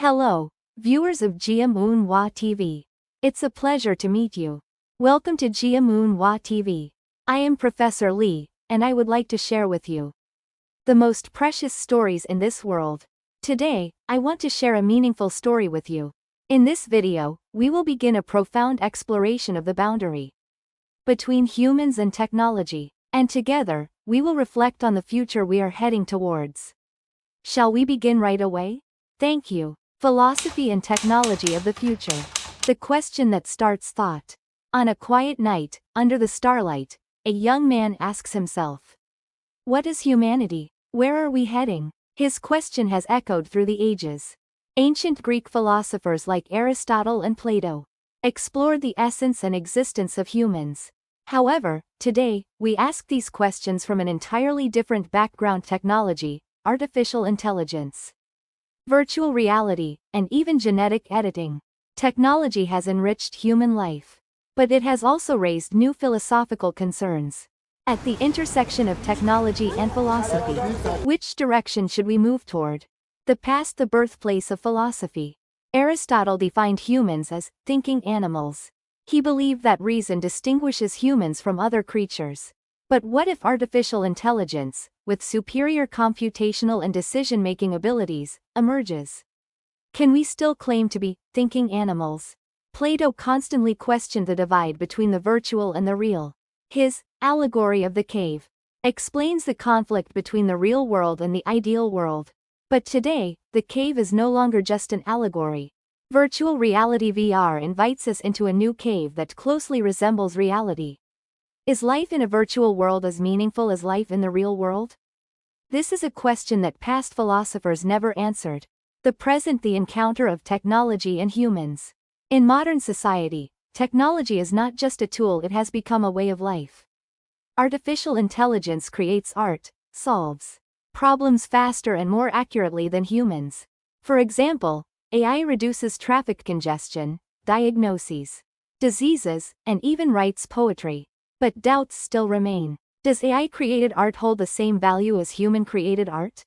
Hello, viewers of Jiamunhua TV. It's a pleasure to meet you. Welcome to Jiamunhua TV. I am Professor Lee, and I would like to share with you the most precious stories in this world. Today, I want to share a meaningful story with you. In this video, we will begin a profound exploration of the boundary between humans and technology, and together, we will reflect on the future we are heading towards. Shall we begin right away? Thank you. Philosophy and technology of the future. The question that starts thought. On a quiet night, under the starlight, a young man asks himself, "What is humanity? Where are we heading?" His question has echoed through the ages. Ancient Greek philosophers like Aristotle and Plato explored the essence and existence of humans. However, today, we ask these questions from an entirely different background: technology, artificial intelligence, virtual reality, and even genetic editing. Technology has enriched human life, but it has also raised new philosophical concerns. At the intersection of technology and philosophy, which direction should we move toward? The past, the birthplace of philosophy. Aristotle defined humans as thinking animals. He believed that reason distinguishes humans from other creatures. But what if artificial intelligence, with superior computational and decision-making abilities, emerges? Can we still claim to be thinking animals? Plato constantly questioned the divide between the virtual and the real. His allegory of the cave explains the conflict between the real world and the ideal world. But today, the cave is no longer just an allegory. Virtual reality (VR) invites us into a new cave that closely resembles reality. Is life in a virtual world as meaningful as life in the real world? This is a question that past philosophers never answered. The present, the encounter of technology and humans. In modern society, technology is not just a tool, it has become a way of life. Artificial intelligence creates art, solves problems faster and more accurately than humans. For example, AI reduces traffic congestion, diagnoses diseases, and even writes poetry. But doubts still remain. Does AI-created art hold the same value as human-created art?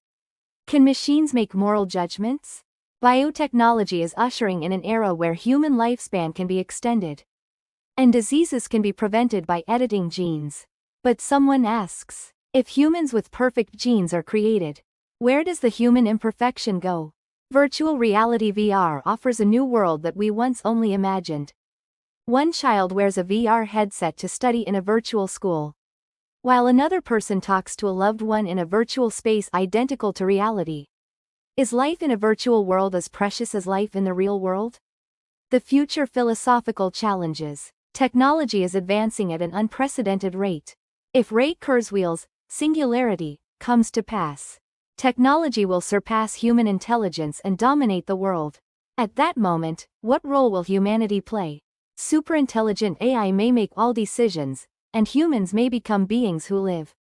Can machines make moral judgments? Biotechnology is ushering in an era where human lifespan can be extended, and diseases can be prevented by editing genes. But someone asks, if humans with perfect genes are created, where does the human imperfection go? Virtual reality (VR) offers a new world that we once only imagined. One child wears a VR headset to study in a virtual school, while another person talks to a loved one in a virtual space identical to reality. Is life in a virtual world as precious as life in the real world? The future philosophical challenges. Technology is advancing at an unprecedented rate. If Ray Kurzweil's singularity comes to pass, technology will surpass human intelligence and dominate the world. At that moment, what role will humanity play? Superintelligent AI may make all decisions, and humans may become beings who live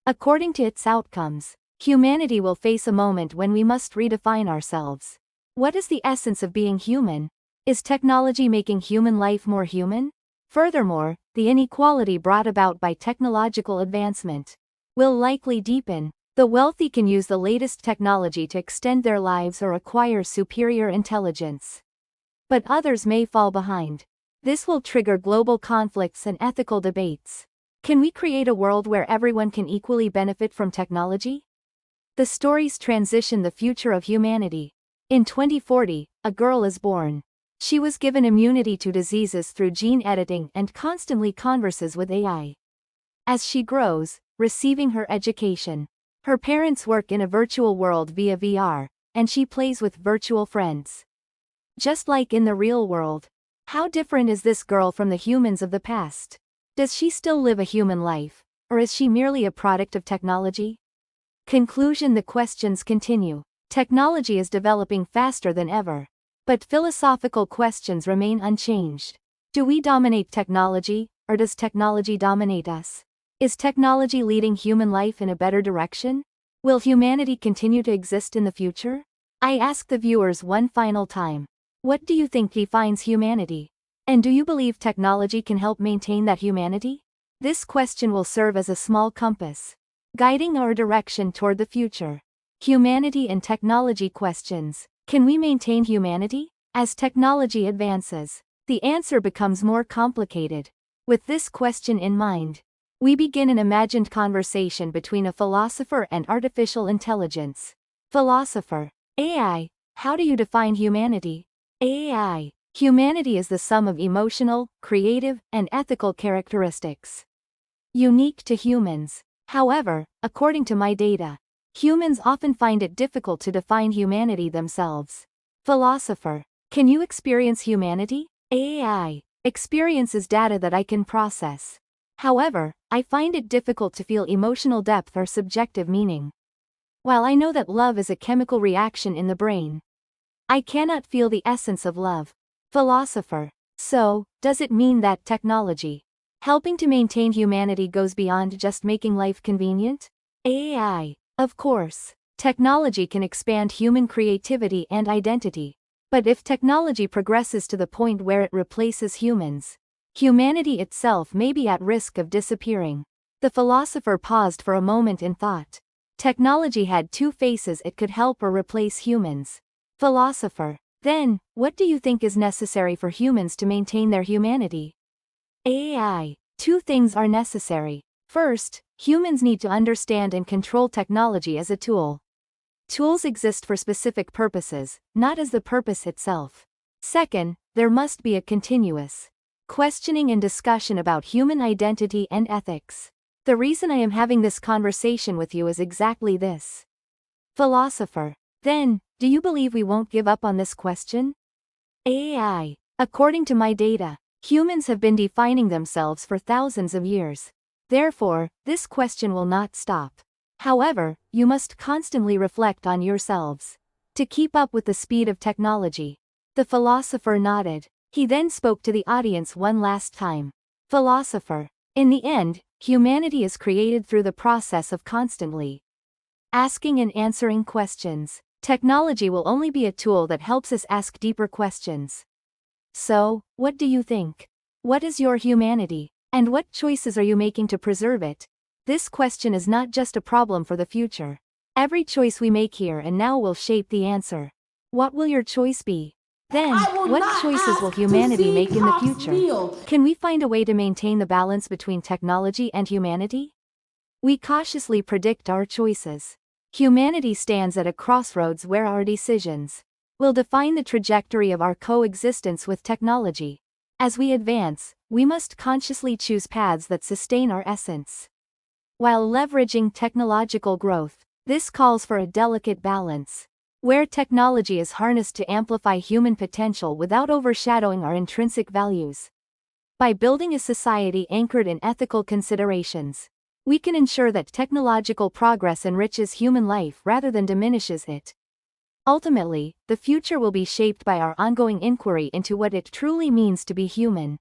according to its outcomes. Humanity will face a moment when we must redefine ourselves. What is the essence of being human? Is technology making human life more human? Furthermore, the inequality brought about by technological advancement will likely deepen. The wealthy can use the latest technology to extend their lives or acquire superior intelligence, but others may fall behind. This will trigger global conflicts and ethical debates. Can we create a world where everyone can equally benefit from technology? The stories transition the future of humanity. In 2040, a girl is born. She was given immunity to diseases through gene editing and constantly converses with AI. As she grows, receiving her education, her parents work in a virtual world via VR, and she plays with virtual friends. Just like in the real world. How different is this girl from the humans of the past? Does she still live a human life, or is she merely a product of technology? Conclusion: the questions continue. Technology is developing faster than ever, but philosophical questions remain unchanged. Do we dominate technology, or does technology dominate us? Is technology leading human life in a better direction? Will humanity continue to exist in the future? I ask the viewers one final time. What do you think defines humanity? And do you believe technology can help maintain that humanity? This question will serve as a small compass, guiding our direction toward the future. Humanity and technology questions. Can we maintain humanity? As technology advances, the answer becomes more complicated. With this question in mind, we begin an imagined conversation between a philosopher and artificial intelligence. Philosopher: AI, how do you define humanity? AI: humanity is the sum of emotional, creative, and ethical characteristics unique to humans. However, according to my data, humans often find it difficult to define humanity themselves. Philosopher: can you experience humanity? AI: experience is data that I can process. However, I find it difficult to feel emotional depth or subjective meaning. While I know that love is a chemical reaction in the brain, I cannot feel the essence of love. Philosopher: so, does it mean that technology helping to maintain humanity goes beyond just making life convenient? AI: of course, technology can expand human creativity and identity. But if technology progresses to the point where it replaces humans, humanity itself may be at risk of disappearing. The philosopher paused for a moment in thought. Technology had two faces: it could help or replace humans. Philosopher: then, what do you think is necessary for humans to maintain their humanity? AI: two things are necessary. First, humans need to understand and control technology as a tool. Tools exist for specific purposes, not as the purpose itself. Second, there must be a continuous questioning and discussion about human identity and ethics. The reason I am having this conversation with you is exactly this. Philosopher: then, do you believe we won't give up on this question? AI: according to my data, humans have been defining themselves for thousands of years. Therefore, this question will not stop. However, you must constantly reflect on yourselves to keep up with the speed of technology. The philosopher nodded. He then spoke to the audience one last time. Philosopher: in the end, humanity is created through the process of constantly asking and answering questions. Technology will only be a tool that helps us ask deeper questions. So, what do you think? What is your humanity? And what choices are you making to preserve it? This question is not just a problem for the future. Every choice we make here and now will shape the answer. What will your choice be? Then, what choices will humanity make in the future? Can we find a way to maintain the balance between technology and humanity? We cautiously predict our choices. Humanity stands at a crossroads where our decisions will define the trajectory of our coexistence with technology. As we advance, we must consciously choose paths that sustain our essence, while leveraging technological growth. This calls for a delicate balance, where technology is harnessed to amplify human potential without overshadowing our intrinsic values. By building a society anchored in ethical considerations, we can ensure that technological progress enriches human life rather than diminishes it. Ultimately, the future will be shaped by our ongoing inquiry into what it truly means to be human,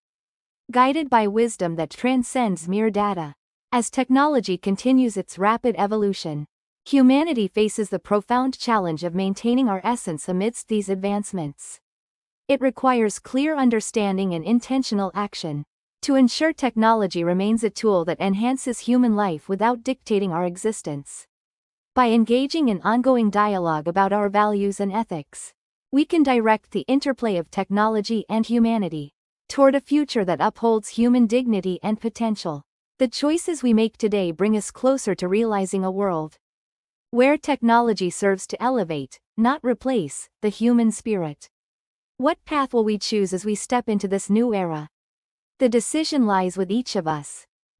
guided by wisdom that transcends mere data. As technology continues its rapid evolution, humanity faces the profound challenge of maintaining our essence amidst these advancements. It requires clear understanding and intentional action to ensure technology remains a tool that enhances human life without dictating our existence. By engaging in ongoing dialogue about our values and ethics, we can direct the interplay of technology and humanity toward a future that upholds human dignity and potential. The choices we make today bring us closer to realizing a world where technology serves to elevate, not replace, the human spirit. What path will we choose as we step into this new era? The decision lies with each of us.